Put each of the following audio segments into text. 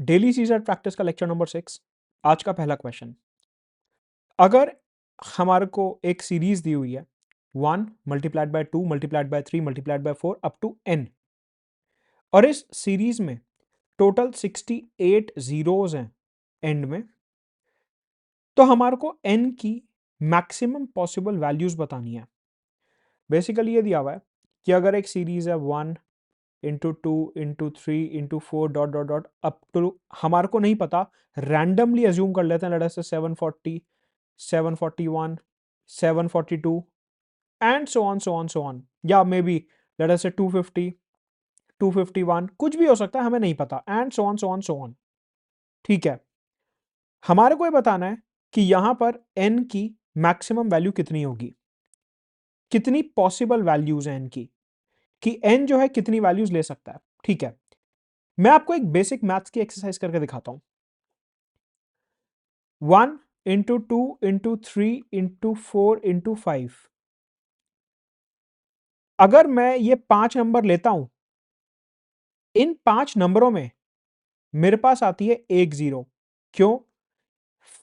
Daily scissor practice का lecture number 6। आज का पहला क्वेश्चन, अगर हमारे को एक सीरीज दी हुई है 1 multiplied by 2 multiplied by 3 multiplied by 4 up to n, और इस सीरीज में टोटल 68 जीरोज हैं एंड में, तो हमारे को n की मैक्सिमम पॉसिबल वैल्यूज बतानी है। बेसिकली ये दिया हुआ है कि अगर एक सीरीज है 1 into 2 into 3 into 4 dot dot dot up to, हमारे को नहीं पता, रैंडमली अज्यूम कर लेते हैं, लेट अस से 740 741 742 एंड सो ऑन, या मे बी लेट अस से 250 251, कुछ भी हो सकता है, हमें नहीं पता, एंड सो ऑन। ठीक है, हमारे को ये बताना है कि यहां पर n की मैक्सिमम वैल्यू कितनी होगी, कितनी पॉसिबल वैल्यूज हैं n की, कि n जो है कितनी वैल्यूज ले सकता है। ठीक है, मैं आपको एक बेसिक मैथ्स की एक्सरसाइज करके दिखाता हूं। 1 इंटू 2 इंटू 3 इंटू 4 इंटू 5, अगर मैं ये 5 नंबर लेता हूं, इन 5 नंबरों में मेरे पास आती है एक जीरो। क्यों?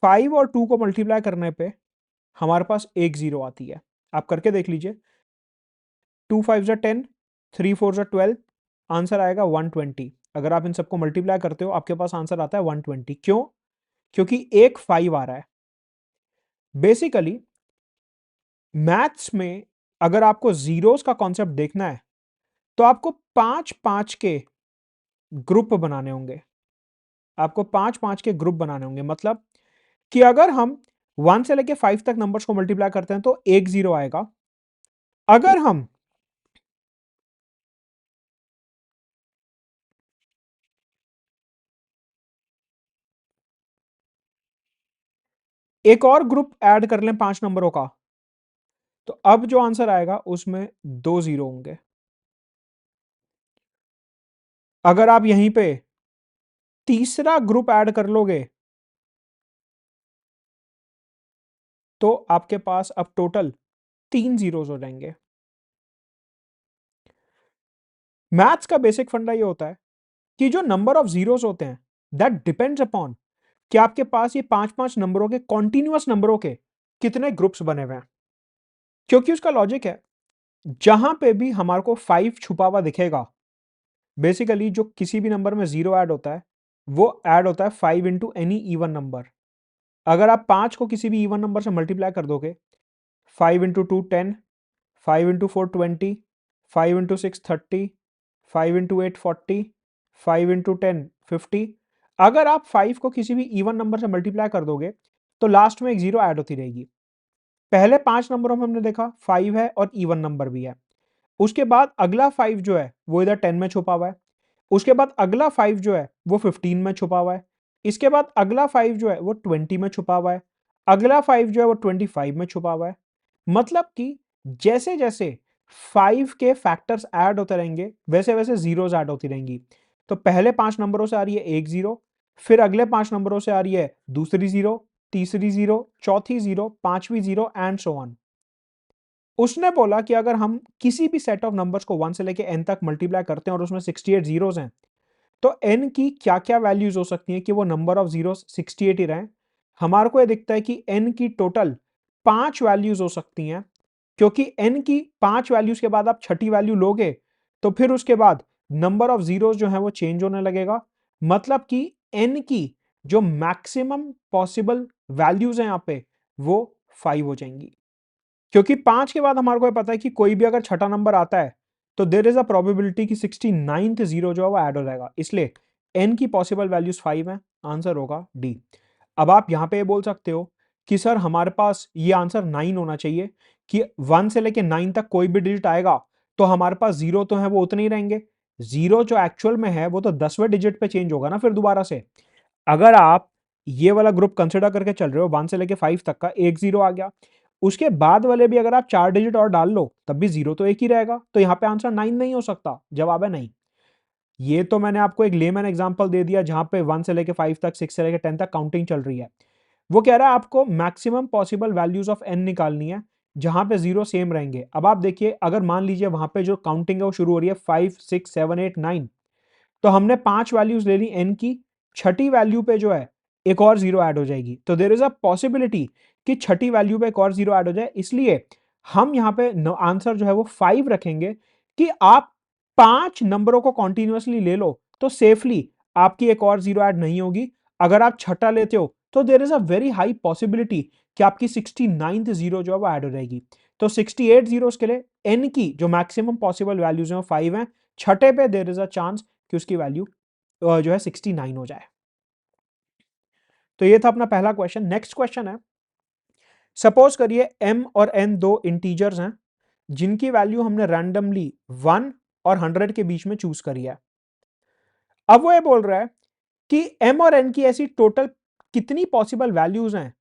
5 और 2 को मल्टीप्लाई करने पे हमारे पास एक जीरो आती है। आप करके देख लीजिए, 2 5 जा 10, 3 4 जा 12, आंसर आएगा 120। अगर आप इन सबको मल्टीप्लाई करते हो आपके पास आंसर आता है 120। क्यों? क्योंकि एक 5 आ रहा है। बेसिकली मैथ्स में अगर आपको जीरोस का कॉन्सेप्ट देखना है तो आपको 5 5 के ग्रुप बनाने होंगे, आपको 5 5 के ग्रुप बनाने होंगे। मतलब कि अगर हम 1 से लेके 5 तक नंबर्स को मल्टीप्लाई करते हैं तो एक जीरो आएगा। अगर हम एक और ग्रुप ऐड कर लें 5 नंबरों का, तो अब जो आंसर आएगा उसमें दो जीरो होंगे। अगर आप यहीं पे तीसरा ग्रुप ऐड कर लोगे तो आपके पास अब टोटल 3 जीरोस हो जाएंगे। मैथ्स का बेसिक फंडा ये होता है कि जो नंबर ऑफ जीरोस होते हैं दैट डिपेंड्स अपॉन कि आपके पास ये 5 5 नंबरों के कॉन्टिन्यूअस नंबरों के कितने ग्रुप्स बने हुए हैं। क्योंकि उसका लॉजिक है, जहां पे भी हमारे को 5 छुपा हुआ दिखेगा, बेसिकली जो किसी भी नंबर में जीरो ऐड होता है वो ऐड होता है 5 इंटू एनी इवन नंबर। अगर आप 5 को किसी भी इवन नंबर से मल्टीप्लाई कर दोगे, 5 into 2 10, 5 into 4 20, 5 into 6 30, 5 into 8 40, 5 into 10 50, अगर आप 5 को किसी भी इवन नंबर से मल्टीप्लाई कर दोगे तो लास्ट में एक जीरो ऐड होती रहेगी। पहले 5 नंबरों में हमने देखा 5 है और इवन नंबर भी है। उसके बाद अगला 5 जो है वो इधर 10 में छुपा हुआ है। उसके बाद अगला 5 जो है वो 15 में छुपा हुआ है। इसके बाद अगला 5 जो है वो 20 में छुपा हुआ है। अगला 5 जो है वो 25 में छुपा हुआ है। मतलब कि जैसे जैसे 5 के फैक्टर्स ऐड होते रहेंगे वैसे वैसे जीरोस ऐड होती रहेंगी। तो पहले 5 नंबरों से आ रही है एक जीरो, फिर अगले 5 नंबरों से आ रही है दूसरी जीरो, तीसरी जीरो, चौथी जीरो, पांचवी जीरो एंड सो ऑन। उसने बोला कि अगर हम किसी भी सेट ऑफ नंबर्स को 1 से लेके n तक मल्टीप्लाई करते हैं और उसमें 68 जीरोस हैं, तो n की क्या क्या वैल्यूज हो सकती हैं कि वो नंबर ऑफ जीरोस 68 ही रहे। हमारे को ये दिखता है कि n की टोटल 5 वैल्यूज हो सकती हैं, क्योंकि n की 5 वैल्यूज के बाद आप छठी वैल्यू लोगे तो फिर उसके बाद नंबर ऑफ जीरोस जो है वो चेंज होने लगेगा। मतलब कि n की जो मैक्सिमम पॉसिबल वैल्यूज हैं यहाँ पे वो 5 हो जाएंगी। क्योंकि 5 के बाद हमारे को पता है कि कोई भी अगर छठा नंबर आता है तो देर इज अ प्रोबेबिलिटी कि 69th जीरो जो है वो ऐड हो जाएगा। इसलिए n की पॉसिबल वैल्यूज 5 है, आंसर होगा डी। अब आप यहां पे ये बोल सकते हो कि सर हमारे पास ये आंसर 9 होना चाहिए, कि 1 से लेके 9 तक कोई भी डिजिट आएगा तो हमारे पास जीरो तो है वो उतने ही रहेंगे। जीरो जो एक्चुअल में है वो तो 10वें डिजिट पे चेंज होगा ना फिर दोबारा से। अगर आप ये वाला ग्रुप कंसिडर करके चल रहे हो 1 से लेके 5 तक का, एक जीरो आ गया, उसके बाद वाले भी अगर आप 4 डिजिट और डाल लो तब भी जीरो तो एक ही रहेगा, तो यहां पे आंसर 9 नहीं हो सकता। जवाब है नहीं। ये तो मैंने आपको एक लेमन एग्जांपल दे दिया जहां पे 1 से लेके 5 तक, 6 से लेके 10 तक काउंटिंग चल रही है। वो कह रहा है आपको maximum possible values of n निकालनी है जहां पे जीरो सेम रहेंगे। अब आप देखिए, अगर मान लीजिए वहां पे जो काउंटिंग है वो शुरू हो रही है 5 6 7 8 9, तो हमने 5 वैल्यूज ले ली n की, छठी वैल्यू पे जो है एक और जीरो ऐड हो जाएगी, तो देयर इज अ पॉसिबिलिटी कि छठी वैल्यू पे एक और जीरो ऐड हो जाए। इसलिए हम यहाँ पे आंसर जो है वो 5 रखेंगे कि आप 5 नंबरों को कॉन्टिन्यूसली ले लो तो सेफली आपकी एक और जीरो ऐड नहीं होगी। अगर आप छठा लेते हो तो there is a very high possibility कि आपकी 69th जीरो जो है वो ऐड हो जाएगी। तो 68 जीरोस के लिए n की जो मैक्सिमम पॉसिबल वैल्यूज हैं वो 5 हैं। छठे पे देयर इज अ चांस कि उसकी वैल्यू जो है 69 हो जाए। तो ये था अपना पहला क्वेश्चन। नेक्स्ट क्वेश्चन है, सपोज करिए m और n दो इंटीजर्स हैं जिनकी वैल्यू हमने रैंडमली 1 और 100 के बीच में चूज करी है। अब वो ये बोल रहा है कि m और n की ऐसी टोटल कितनी पॉसिबल वैल्यूज हैं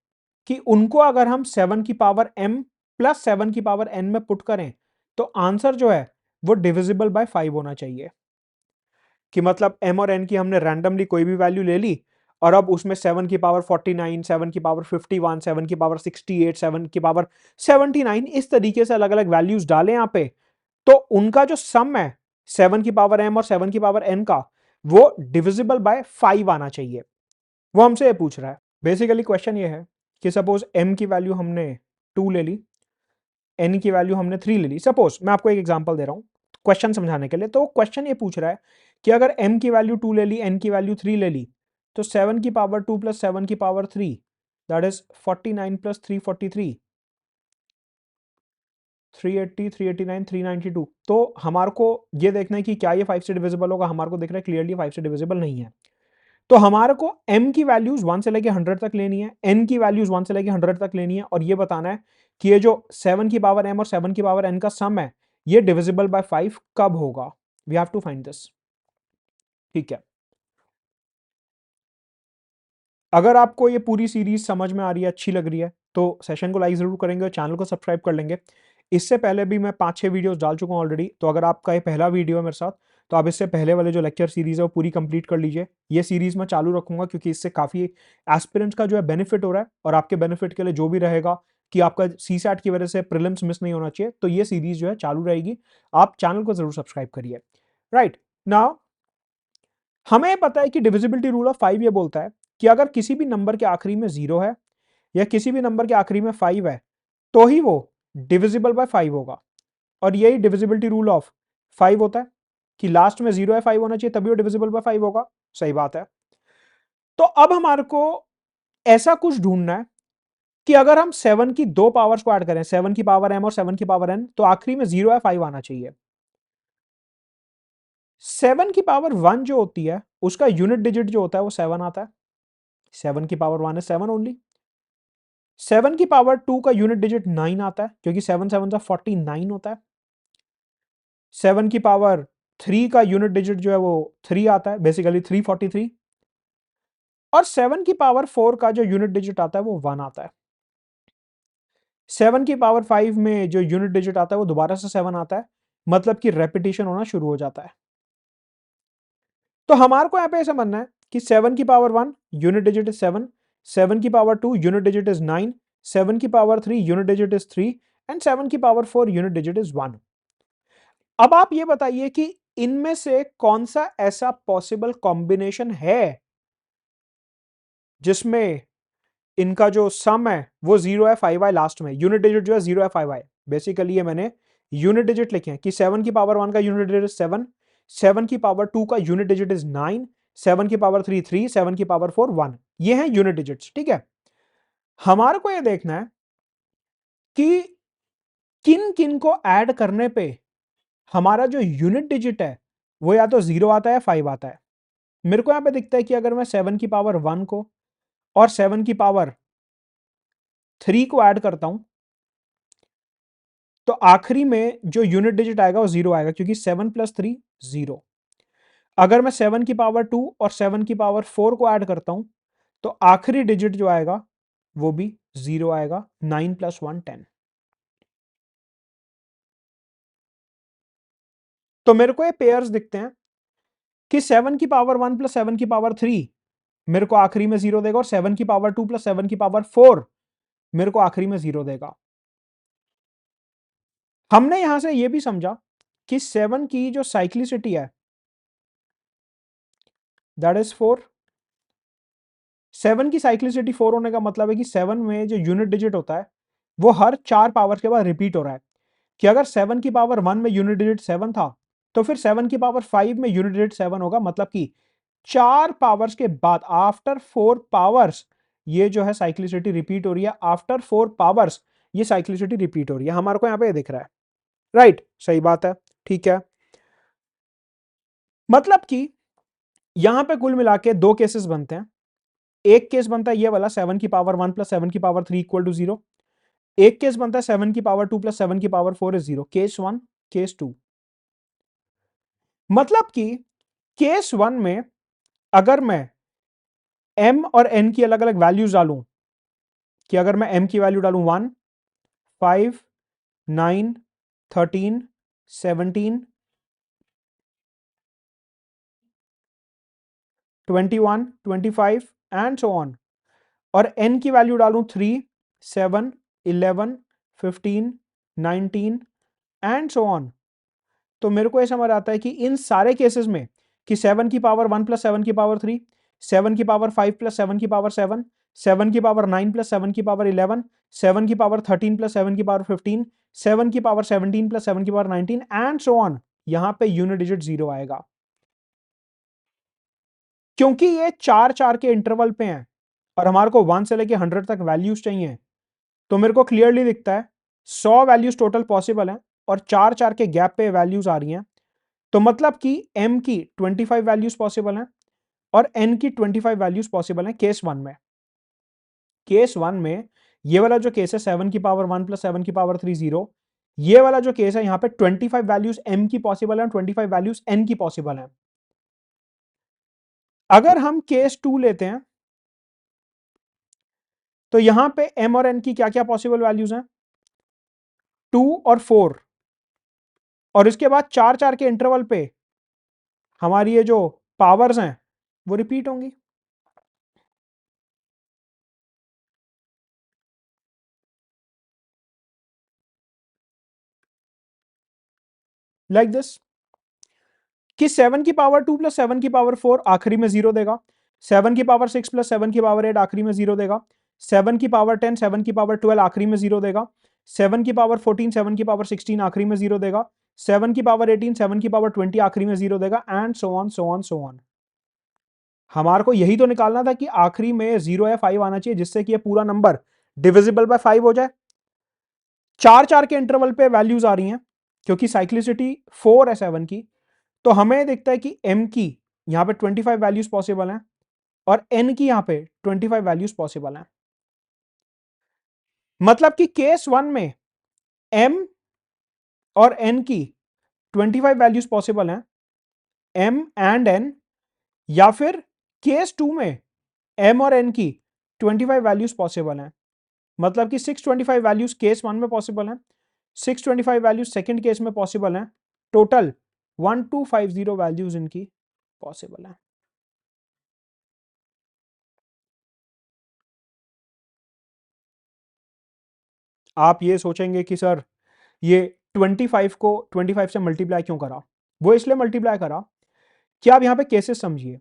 कि उनको अगर हम 7 की पावर m प्लस 7 की पावर n में पुट करें तो आंसर जो है वो डिविजिबल बाय 5 होना चाहिए। कि मतलब m और n की हमने रैंडमली कोई भी वैल्यू ले ली और अब उसमें 7 की पावर 49, 7 की पावर 51, 7 की पावर 68, 7 की पावर 79, इस तरीके से अलग अलग वैल्यूज डालें यहां पे, तो उनका जो सम है 7 की पावर m और 7 की पावर n का, वो डिविजिबल बाय 5 आना चाहिए। वो हमसे ये पूछ रहा है। बेसिकली क्वेश्चन ये है कि सपोज m की वैल्यू हमने 2 ले ली, n की वैल्यू हमने 3 ले ली। सपोज मैं आपको एक एग्जांपल दे रहा हूं क्वेश्चन समझाने के लिए। तो क्वेश्चन ये पूछ रहा है कि अगर m की वैल्यू 2 ले ली, n की वैल्यू 3 ले ली, तो 7 की पावर 2 प्लस 7 की पावर 3, दैट इज 49 प्लस 343, 380, 389, 392। तो हमारे को ये देखना है कि क्या ये 5 से डिविजिबल होगा। हमारे को दिख रहा है क्लियरली 5 से डिविजिबल नहीं है। तो हमारे को m की वैल्यूज 1 से लेके 100 तक लेनी है, n की वैल्यूज 1 से लेके 100 तक लेनी है, और ये बताना है कि ये जो 7 की पावर m और 7 की पावर n का सम है ये डिविजिबल बाय 5 कब होगा। We have to find this. ठीक है, अगर आपको ये पूरी सीरीज समझ में आ रही है, अच्छी लग रही है, तो सेशन को लाइक जरूर करेंगे और चैनल को सब्सक्राइब कर लेंगे। इससे पहले भी मैं 5-6 वीडियोस डाल चुका हूं ऑलरेडी। तो अगर आपका ये पहला वीडियो है मेरे साथ, तो आप इससे पहले वाले जो लेक्चर सीरीज है वो पूरी कंप्लीट कर लीजिए। ये सीरीज मैं चालू रखूंगा क्योंकि इससे काफी एस्पिरेंट्स का जो है बेनिफिट हो रहा है, और आपके बेनिफिट के लिए जो भी रहेगा कि आपका सीसैट की वजह से प्रीलिम्स मिस नहीं होना चाहिए, तो ये सीरीज जो है चालू रहेगी। आप चैनल को जरूर सब्सक्राइब करिए। राइट नाउ हमें पता है कि डिविजिबिलिटी रूल ऑफ 5 ये बोलता है कि अगर किसी भी नंबर के आखिरी में 0 है या किसी भी नंबर के आखिरी में 5 है तो ही वो डिविजिबल बाय 5 होगा। और यही डिविजिबिलिटी रूल ऑफ 5 होता है कि लास्ट में 0 है 5 होना चाहिए तभी वो डिविजिबल बाय 5 होगा। सही बात है। तो अब हमारे को ऐसा कुछ ढूंढना है कि अगर हम 7 की दो पावर्स को ऐड करें, 7 की पावर m और 7 की पावर n, तो आखिरी में 0 है 5 आना चाहिए। 7 की पावर 1 जो होती है उसका यूनिट डिजिट जो होता है वो 7 आता है। 7 की पावर 1 है 7 ओनली। 7 की पावर 2 का यूनिट डिजिट 9 आता है क्योंकि 7 7 49 होता है। 7 की पावर 3 का यूनिट डिजिट जो है वो 3 आता है, बेसिकली 343। और 7 की पावर 4 का जो यूनिट डिजिट आता है वो 1 आता है। 7 की पावर 5 में जो यूनिट डिजिट आता है वो दोबारा से 7 आता है, मतलब कि रेपिटेशन होना शुरू हो जाता है। तो हमारे को यहां पे ऐसा मानना है कि 7 की पावर 1 यूनिट डिजिट इज 7, 7 की पावर 2 यूनिट डिजिट इज 9, 7 की power 3 unit digit is 3, and 7 की पावर 4 यूनिट डिजिट इज 1। अब आप ये बताइए कि इनमें से कौन सा ऐसा पॉसिबल कॉम्बिनेशन है जिसमें इनका जो सम है वो 0 है 5 है, लास्ट में यूनिट डिजिट जो है 0 है 5 है। बेसिकली ये मैंने यूनिट डिजिट लिखे हैं कि 7 की पावर 1 का यूनिट डिजिट इज 7, 7 की पावर 2 का यूनिट डिजिट इज 9, 7 की पावर 3 3, 7 की पावर 4 1। ये हैं यूनिट डिजिट्स। ठीक है, हमारे को ये देखना है कि किन किन को ऐड करने पे हमारा जो यूनिट डिजिट है वो या तो 0 आता है 5 आता है। मेरे को यहां पे दिखता है कि अगर मैं 7 की पावर 1 को और 7 की पावर 3 को ऐड करता हूं तो आखिरी में जो यूनिट डिजिट आएगा वो 0 आएगा क्योंकि 7 प्लस 3 0। अगर मैं 7 की पावर 2 और 7 की पावर 4 को ऐड करता हूं तो आखिरी डिजिट जो आएगा वो भी 0 आएगा। 9 प्लस 1 10। तो मेरे को ये पेयर्स दिखते हैं कि 7 की पावर 1 प्लस 7 की पावर 3 मेरे को आखिरी में 0 देगा, और 7 की पावर 2 प्लस 7 की पावर 4 मेरे को आखिरी में 0 देगा। हमने यहां से यह भी समझा कि 7 की जो साइक्लिसिटी है दैट इज 4, 7 की साइक्लिसिटी 4 होने का मतलब है कि 7 में जो यूनिट डिजिट होता है वो हर 4 पावर्स के बाद रिपीट हो रहा है। कि अगर 7 की पावर 1 में यूनिट डिजिट 7 था तो फिर 7 की पावर 5 में यूनिट डिजिट 7 होगा, मतलब कि 4 पावर्स के बाद आफ्टर 4 पावर्स ये जो है साइक्लिसिटी रिपीट हो रही है। आफ्टर 4 पावर्स ये साइक्लिसिटी रिपीट हो रही है, हमारे को यहां पे दिख रहा है। राइट, सही बात है, ठीक है। मतलब कि यहां पे कुल मिला के दो केसेस बनते हैं। एक केस बनता है ये वाला 7 की पावर 1 प्लस 7 की पावर 3 इक्वल टू 0। एक केस बनता है 7 की पावर 2 प्लस 7 की पावर 4 इज 0। Case 1, case 2। मतलब कि केस 1 में अगर मैं m और n की अलग अलग वैल्यूज डालूं, कि अगर मैं m की वैल्यू डालूं 1, 5, 9, 13, 17, 21, 25 एंड सो ऑन, और n की वैल्यू डालूं 3, 7, 11, 15, 19 एंड सो ऑन, तो मेरे को ऐसा समझ आता है कि इन सारे केसेस में कि 7 की पावर 1 प्लस 7 की पावर 3, 7 की पावर 5 प्लस 7 की पावर 7, 7 की पावर 9 प्लस 7 की पावर 11, 7 की पावर 13 प्लस 7 की पावर 15, 7 की पावर 17 प्लस 7 की पावर 19 एंड सो ऑन, यहां पे यूनिट डिजिट 0 आएगा। क्योंकि ये 4 के इंटरवल पे हैं और हमारे को 1 से लेके 100 तक वैल्यूज चाहिए, तो मेरे को क्लियरली दिखता है 100 वैल्यूज टोटल पॉसिबल हैं और 4 के गैप पे वैल्यूज आ रही हैं। तो मतलब कि m की 25 वैल्यूज पॉसिबल हैं और n की 25 वैल्यूज पॉसिबल हैं केस 1 में। केस 1 में ये वाला जो केस है 7 की पावर 1 प्लस 7 की पावर 3 0, ये वाला जो केस है यहां पे 25 वैल्यूज m की पॉसिबल है, 25 वैल्यूज n की पॉसिबल है। अगर हम केस 2 लेते हैं तो यहां पे m और n की क्या क्या पॉसिबल वैल्यूज हैं, 2 और 4, और इसके बाद 4 के इंटरवल पे हमारी ये जो पावर्स हैं वो रिपीट होंगी। लाइक दिस, कि 7 की पावर 2 प्लस 7 की पावर 4 आखिरी में 0 देगा, 7 की पावर 6 प्लस 7 की पावर 8 आखिरी में 0 देगा, 7 की पावर 10, 7 की पावर 12 आखिरी में 0 देगा, 7 की पावर 14, 7 की पावर 16 आखिरी में 0 देगा, 7 की पावर 18, 7 की पावर 20 आखिरी में 0 देगा and so on so on so on. हमारे को यही तो निकालना था कि आखिरी में 0 या 5 आना चाहिए जिससे कि ये पूरा नंबर डिविजिबल बाय 5 हो जाए। 4 के इंटरवल पे वैल्यूज आ रही हैं क्योंकि साइक्लिसिटी 4 है 7 की, तो हमें दिखता है कि m की यहां पे 25 वैल्यूज पॉसिबल हैं और n की यहां पे 25 वैल्यूज पॉसिबल हैं। मतलब कि केस 1 में m और n की 25 वैल्यूज पॉसिबल हैं, m एंड n, या फिर केस 2 में m और n की 25 वैल्यूज पॉसिबल हैं। मतलब कि 625 वैल्यूज केस 1 में पॉसिबल हैं, 625 वैल्यूज सेकंड केस में पॉसिबल हैं, टोटल 1250 वैल्यूज इनकी पॉसिबल हैं। आप ये सोचेंगे कि सर ये 25 को 25 से मल्टीप्लाई क्यों करा, वो इसलिए मल्टीप्लाई करा कि आप यहां पे केसेस समझिए।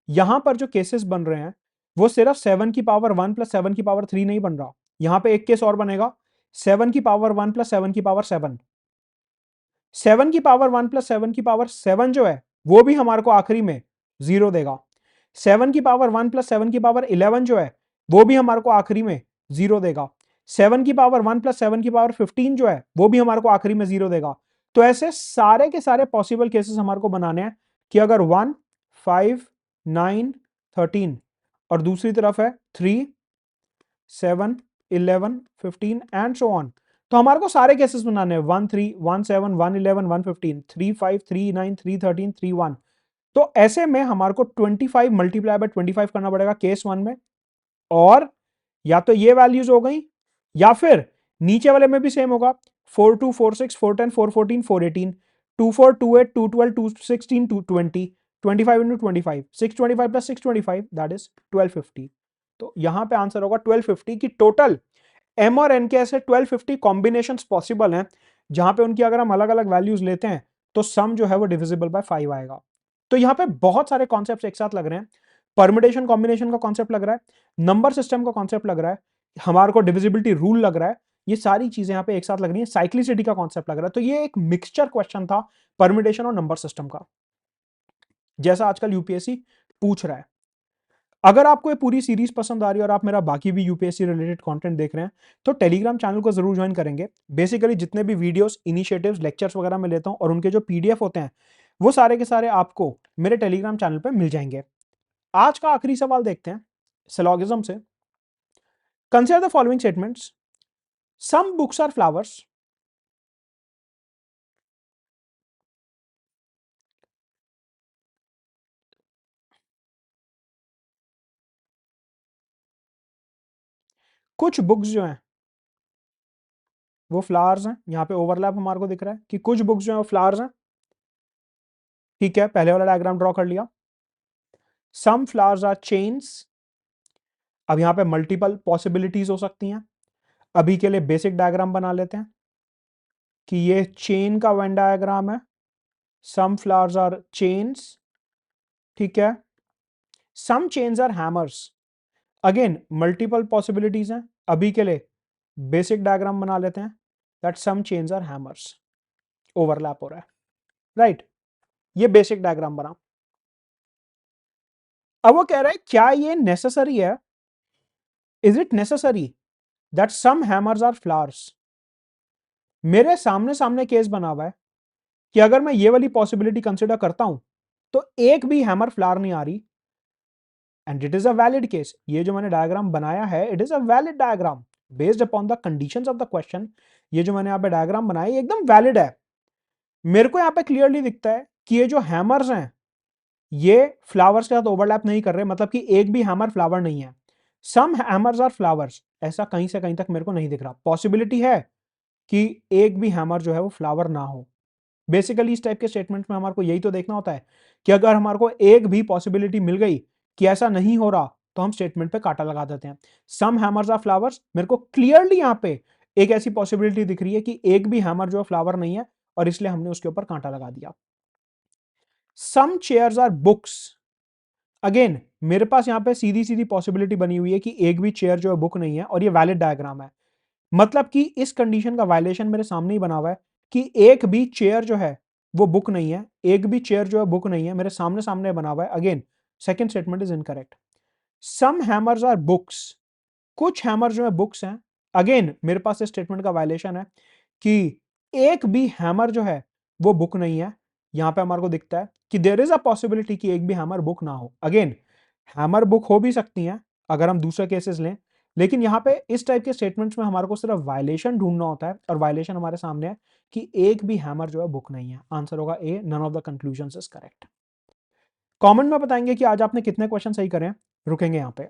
यहां पर जो केसेस बन रहे हैं वो सिर्फ 7 की पावर 1 प्लस 7 की पावर 3 नहीं बन रहा, यहां पे एक केस और बनेगा 7 की पावर 1 प्लस 7 की पावर 7। 7 की पावर 1 प्लस 7 की पावर 7 जो है वो भी हमारे को आखिरी में 0 देगा। 7 की पावर 1 प्लस 7 की पावर 11 जो है वो भी हमारे को आखिरी में 0 देगा। 7 की पावर 1 प्लस 7 की पावर 15 जो है वो भी हमारे को आखिरी में 0 देगा। तो ऐसे सारे के सारे पॉसिबल केसेस हमारे को बनाने हैं कि अगर 1, 5, 9, 13 और दूसरी तरफ है 3, 7, 11, 15 एंड सो ऑन, तो हमारे को सारे केसेस बनाने हैं 1, 3, 1, 7, 1, 11, 1, 15, 3, 5, 3, 9, 3, 13, 3, 1। तो ऐसे में हमारे को 25 मल्टीप्लाई बाय 25 करना पड़ेगा केस 1 में, और या तो ये वैल्यूज हो गई या फिर नीचे वाले में भी सेम होगा 4, 2, 4, 6, 4, 10, 4, 14, 4, 18, 2, 4, 2, 8, 2, 12, 2, 16, 2, 20, 25 into 25, 625 plus 625 that is 1250। तो यहां पे आंसर होगा 1250 की टोटल m और n के ऐसे 1250 कॉम्बिनेशंस पॉसिबल हैं जहां पे उनकी अगर हम अलग अलग वैल्यूज लेते हैं तो सम जो है वो डिविजिबल बाय 5 आएगा। तो यहां पे बहुत सारे कॉन्सेप्ट्स एक साथ लग रहे हैं। परमुटेशन कॉम्बिनेशन का कॉन्सेप्ट लग रहा है, नंबर सिस्टम का कॉन्सेप्ट लग रहा है, हमारे को डिविजिबिलिटी रूल लग रहा है, ये सारी चीजें यहां पे एक साथ लग रही है, साइक्लिसिटी का कॉन्सेप्ट लग रहा है। तो ये एक मिक्सचर क्वेश्चन था परमुटेशन और नंबर सिस्टम का, जैसा आजकल यूपीएससी पूछ रहा है। अगर आपको ये पूरी सीरीज पसंद आ रही है और आप मेरा बाकी भी यूपीएससी रिलेटेड कंटेंट देख रहे हैं तो टेलीग्राम चैनल को जरूर ज्वाइन करेंगे। बेसिकली जितने भी वीडियोस, इनिशिएटिव्स, लेक्चर्स वगैरह मैं लेता हूं और उनके जो पीडीएफ होते हैं वो सारे के सारे आपको मेरे टेलीग्राम चैनल पे मिल जाएंगे। आज का आखिरी सवाल देखते हैं सिलोगिज्म से। Consider the following statements, some books are flowers, कुछ बुक्स जो हैं वो फ्लावर्स हैं। यहां पे ओवरलैप हमारे को दिख रहा है कि कुछ बुक्स जो हैं वो फ्लावर्स हैं। ठीक है, पहले वाला डायग्राम ड्रॉ कर लिया। सम फ्लावर्स आर चेन्स, अब यहां पे मल्टीपल पॉसिबिलिटीज हो सकती हैं। अभी के लिए बेसिक डायग्राम बना लेते हैं कि ये चेन का वेन डायग्राम है। सम फ्लावर्स आर चेन्स, ठीक है। Some chains are hammers, again multiple possibilities हैं। अभी के लिए बेसिक डायग्राम बना लेते हैं that some chains are hammers. Overlap हो रहा है, राइट। ये बेसिक डायग्राम बना। अब वो कह रहा है क्या ये नेसेसरी है, is it necessary that some hammers are flowers. मेरे सामने सामने केस बना हुआ है कि अगर मैं ये वाली पॉसिबिलिटी कंसिडर करता हूं तो एक भी हैमर फ्लावर नहीं आ रही, and it is a valid case. ये जो मैंने डायग्राम बनाया है it is a valid diagram based upon the conditions of the question. ये जो मैंने यहां पे डायग्राम बनाया ये एकदम वैलिड है। मेरे को यहां पे क्लियरली दिखता है कि ये जो हैमर्स हैं ये फ्लावर्स के साथ ओवरलैप नहीं कर रहे, मतलब कि एक भी हैमर फ्लावर नहीं है। सम हैमर्स आर फ्लावर्स, ऐसा कहीं से कहीं तक मेरे को नहीं दिख रहा। पॉसिबिलिटी है कि एक भी हैमर जो है वो फ्लावर ना हो। बेसिकली इस टाइप के स्टेटमेंट में हमारे को यही तो देखना होता है कि अगर हमारे को एक भी पॉसिबिलिटी मिल गई कि ऐसा नहीं हो रहा तो हम स्टेटमेंट पे कांटा लगा देते हैं। सम हैमर्स आर फ्लावर्स, मेरे को क्लियरली यहां पे एक ऐसी पॉसिबिलिटी दिख रही है कि एक भी हैमर जो है फ्लावर नहीं है और इसलिए हमने उसके ऊपर कांटा लगा दिया। सम चेयर्स आर बुक्स, अगेन मेरे पास यहां पे सीधी सीधी पॉसिबिलिटी बनी हुई है कि एक भी चेयर जो है बुक नहीं है और ये वैलिड डायग्राम है। मतलब कि इस कंडीशन का वायलेशन मेरे सामने ही बना हुआ है कि एक भी चेयर जो है वो बुक नहीं है, एक भी चेयर जो है बुक नहीं है, मेरे सामने सामने बना हुआ है। Again second statement is incorrect. Some hammers are books, कुछ हैमर जो है बुक्स हैं। अगेन मेरे पास इस स्टेटमेंट का वायलेशन है कि एक भी हैमर जो है वो बुक नहीं है। यहां पे हमारे को दिखता है कि देयर इज अ पॉसिबिलिटी कि एक भी हैमर बुक ना हो। अगेन हैमर बुक हो भी सकती हैं अगर हम दूसरे केसेस लें, लेकिन यहां पे इस टाइप के स्टेटमेंट्स में हमारे को सिर्फ वायलेशन ढूंढना होता है और वायलेशन हमारे सामने है कि एक भी हैमर जो है बुक नहीं है। आंसर होगा A, none of the conclusion is correct. Comment में बताएंगे कि आज आपने कितने क्वेश्चन सही करे हैं। रुकेंगे यहां पे।